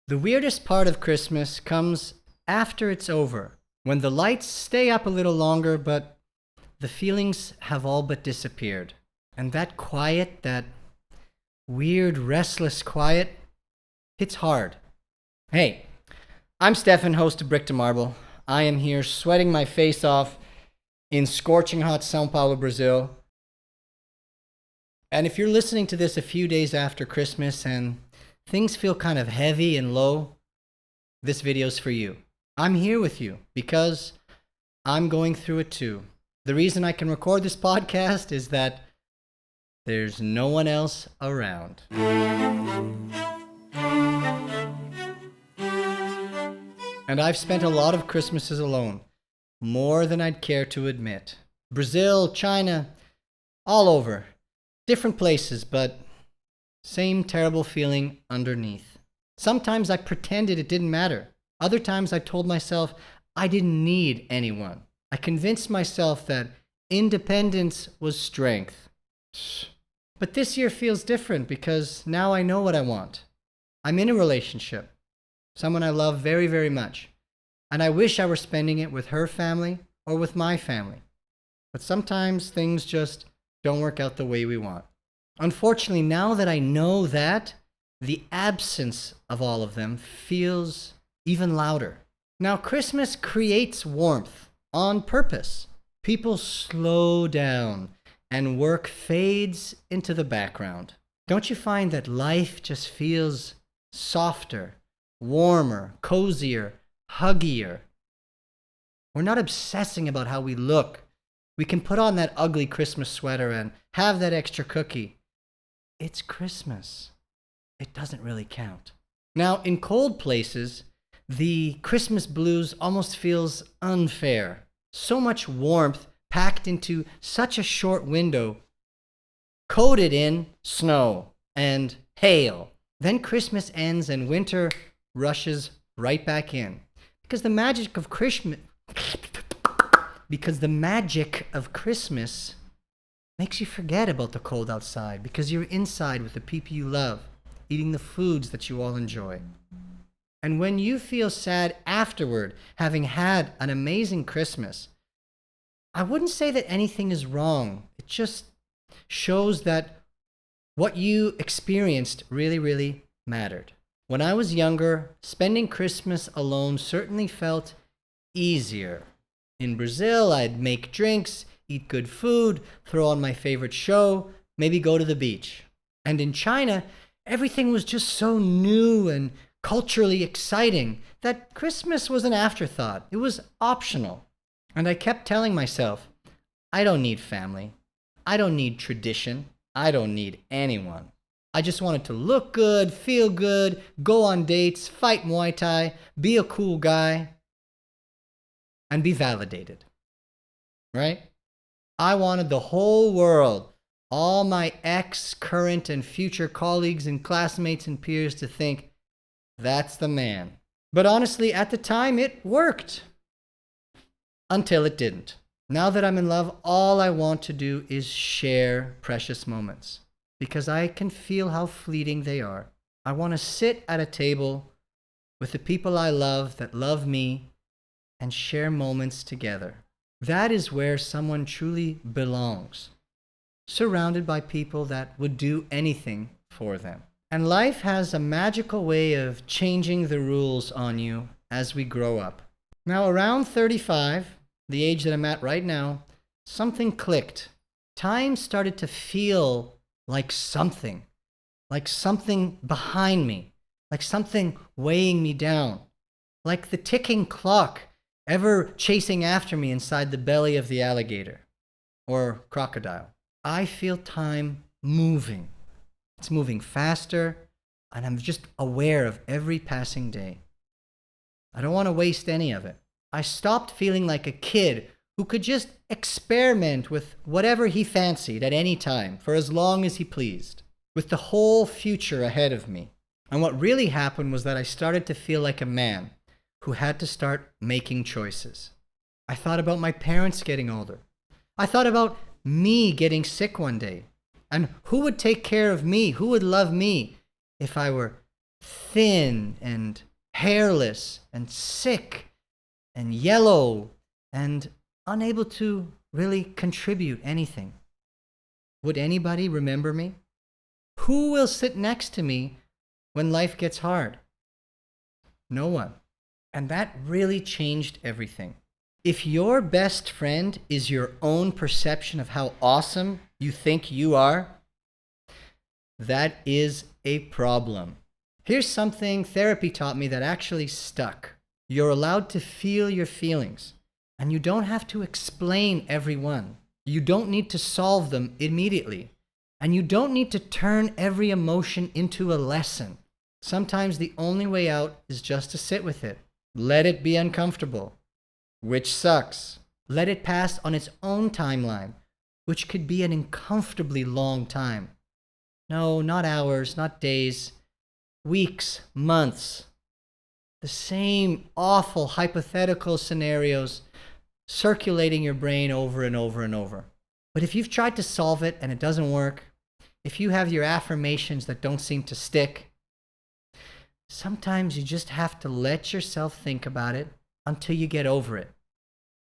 The weirdest part of Christmas comes after it's over, when the lights stay up a little longer, but the feelings have all but disappeared. And that quiet, that weird, restless quiet, hits hard. Hey, I'm Stefan, host of Brick to Marble. I am here sweating my face off in scorching hot Sao Paulo, Brazil. And if you're listening to this a few days after Christmas and things feel kind of heavy and low, this video's for you. I'm here with you because I'm going through it too. The reason I can record this podcast is that there's no one else around. And I've spent a lot of Christmases alone, more than I'd care to admit. Brazil, China, all over. Different places, but same terrible feeling underneath. Sometimes I pretended it didn't matter. Other times I told myself I didn't need anyone. I convinced myself that independence was strength. But this year feels different because now I know what I want. I'm in a relationship, someone I love very, very much. And I wish I were spending it with her family or with my family. But sometimes things just don't work out the way we want. Unfortunately, now that I know that, the absence of all of them feels even louder. Now, Christmas creates warmth on purpose. People slow down and work fades into the background. Don't you find that life just feels softer, warmer, cozier, huggier? We're not obsessing about how we look. We can put on that ugly Christmas sweater and have that extra cookie. It's Christmas. It doesn't really count. Now, in cold places, the Christmas blues almost feels unfair. So much warmth packed into such a short window, coated in snow and hail. Then Christmas ends and winter rushes right back in. Because the magic of Christmas makes you forget about the cold outside because you're inside with the people you love, eating the foods that you all enjoy. And when you feel sad afterward, having had an amazing Christmas, I wouldn't say that anything is wrong. It just shows that what you experienced really, really mattered. When I was younger, spending Christmas alone certainly felt easier. In Brazil, I'd make drinks, eat good food, throw on my favorite show, maybe go to the beach. And in China, everything was just so new and culturally exciting that Christmas was an afterthought. It was optional. And I kept telling myself, I don't need family. I don't need tradition. I don't need anyone. I just wanted to look good, feel good, go on dates, fight Muay Thai, be a cool guy, and be validated. Right? I wanted the whole world, all my ex, current, and future colleagues and classmates and peers to think, that's the man. But honestly, at the time, it worked. Until it didn't. Now that I'm in love, all I want to do is share precious moments. Because I can feel how fleeting they are. I want to sit at a table with the people I love that love me and share moments together. That is where someone truly belongs, surrounded by people that would do anything for them. And life has a magical way of changing the rules on you as we grow up. Now, around 35, the age that I'm at right now, something clicked. Time started to feel like something behind me, like something weighing me down, like the ticking clock ever chasing after me inside the belly of the alligator or crocodile. I feel time moving. It's moving faster, and I'm just aware of every passing day. I don't want to waste any of it. I stopped feeling like a kid who could just experiment with whatever he fancied at any time for as long as he pleased, with the whole future ahead of me. And what really happened was that I started to feel like a man who had to start making choices. I thought about my parents getting older. I thought about me getting sick one day. And who would take care of me? Who would love me if I were thin and hairless and sick and yellow and unable to really contribute anything. Would anybody remember me? Who will sit next to me when life gets hard? No one. And that really changed everything. If your best friend is your own perception of how awesome you think you are, that is a problem. Here's something therapy taught me that actually stuck. You're allowed to feel your feelings, and you don't have to explain every one. You don't need to solve them immediately, and you don't need to turn every emotion into a lesson. Sometimes the only way out is just to sit with it. Let it be uncomfortable, which sucks. Let it pass on its own timeline, which could be an uncomfortably long time. No, not hours, not days, weeks, months. The same awful hypothetical scenarios circulating your brain over and over and over. But if you've tried to solve it and it doesn't work, if you have your affirmations that don't seem to stick, sometimes you just have to let yourself think about it until you get over it.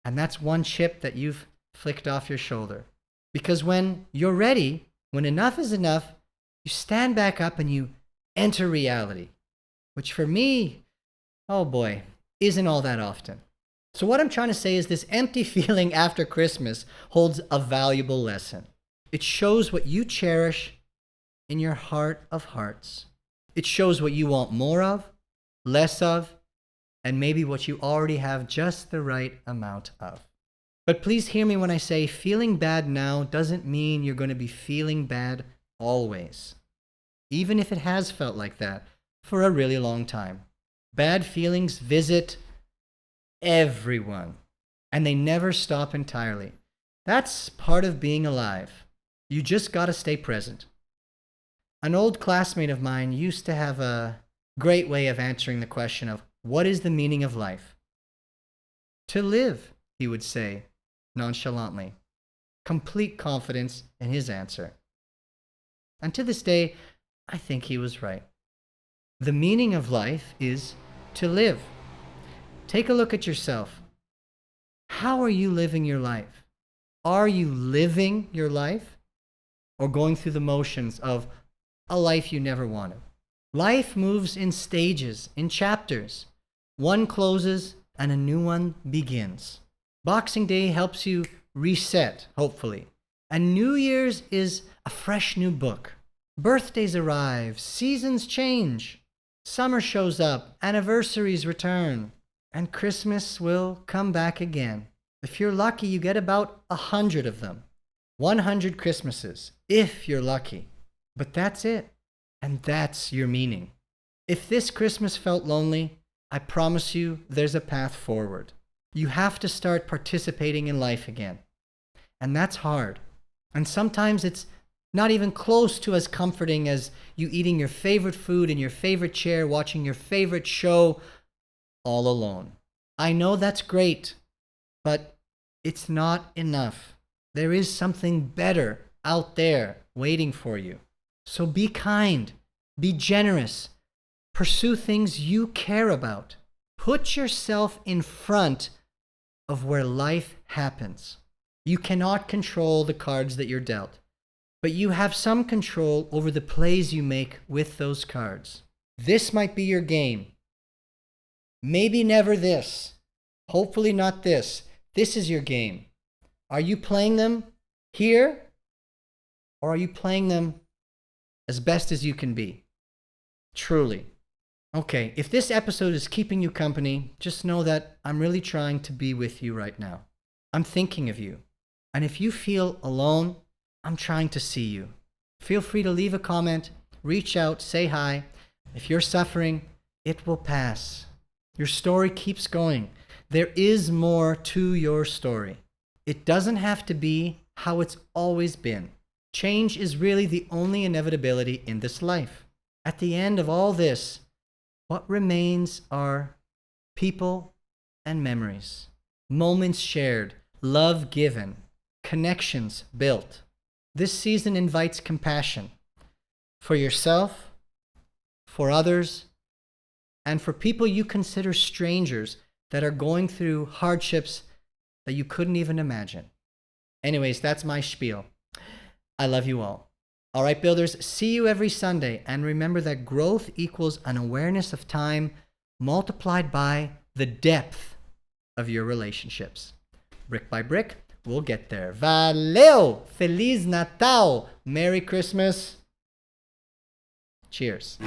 And that's one chip that you've flicked off your shoulder. Because when you're ready, when enough is enough, you stand back up and you enter reality, which for me, oh boy, isn't all that often. So what I'm trying to say is this empty feeling after Christmas holds a valuable lesson. It shows what you cherish in your heart of hearts. It shows what you want more of, less of, and maybe what you already have just the right amount of. But please hear me when I say feeling bad now doesn't mean you're going to be feeling bad always, even if it has felt like that for a really long time. Bad feelings visit everyone, and they never stop entirely. That's part of being alive. You just got to stay present. An old classmate of mine used to have a great way of answering the question of what is the meaning of life? To live, he would say nonchalantly, complete confidence in his answer. And to this day, I think he was right. The meaning of life is to live. Take a look at yourself. How are you living your life? Are you living your life or going through the motions of a life you never wanted? Life moves in stages, in chapters. One closes and a new one begins. Boxing Day helps you reset, hopefully. And New Year's is a fresh new book. Birthdays arrive, seasons change. Summer shows up, anniversaries return, and Christmas will come back again. If you're lucky, you get about 100 of them. 100 Christmases, if you're lucky. But that's it. And that's your meaning. If this Christmas felt lonely, I promise you there's a path forward. You have to start participating in life again. And that's hard. And sometimes it's not even close to as comforting as you eating your favorite food in your favorite chair, watching your favorite show all alone. I know that's great, but it's not enough. There is something better out there waiting for you. So be kind, be generous, pursue things you care about. Put yourself in front of where life happens. You cannot control the cards that you're dealt, but you have some control over the plays you make with those cards. This might be your game. Maybe never this. Hopefully not this. This is your game. Are you playing them here? Or are you playing them as best as you can be? Truly. Okay, if this episode is keeping you company, just know that I'm really trying to be with you right now. I'm thinking of you. And if you feel alone, I'm trying to see you. Feel free to leave a comment, reach out, say hi. If you're suffering, it will pass. Your story keeps going. There is more to your story. It doesn't have to be how it's always been. Change is really the only inevitability in this life. At the end of all this, what remains are people and memories, moments shared, love given, connections built. This season invites compassion for yourself, for others, and for people you consider strangers that are going through hardships that you couldn't even imagine. Anyways, that's my spiel. I love you all. All right, builders, see you every Sunday. And remember that growth equals an awareness of time multiplied by the depth of your relationships. Brick by brick, we'll get there. Valeu! Feliz Natal! Merry Christmas! Cheers.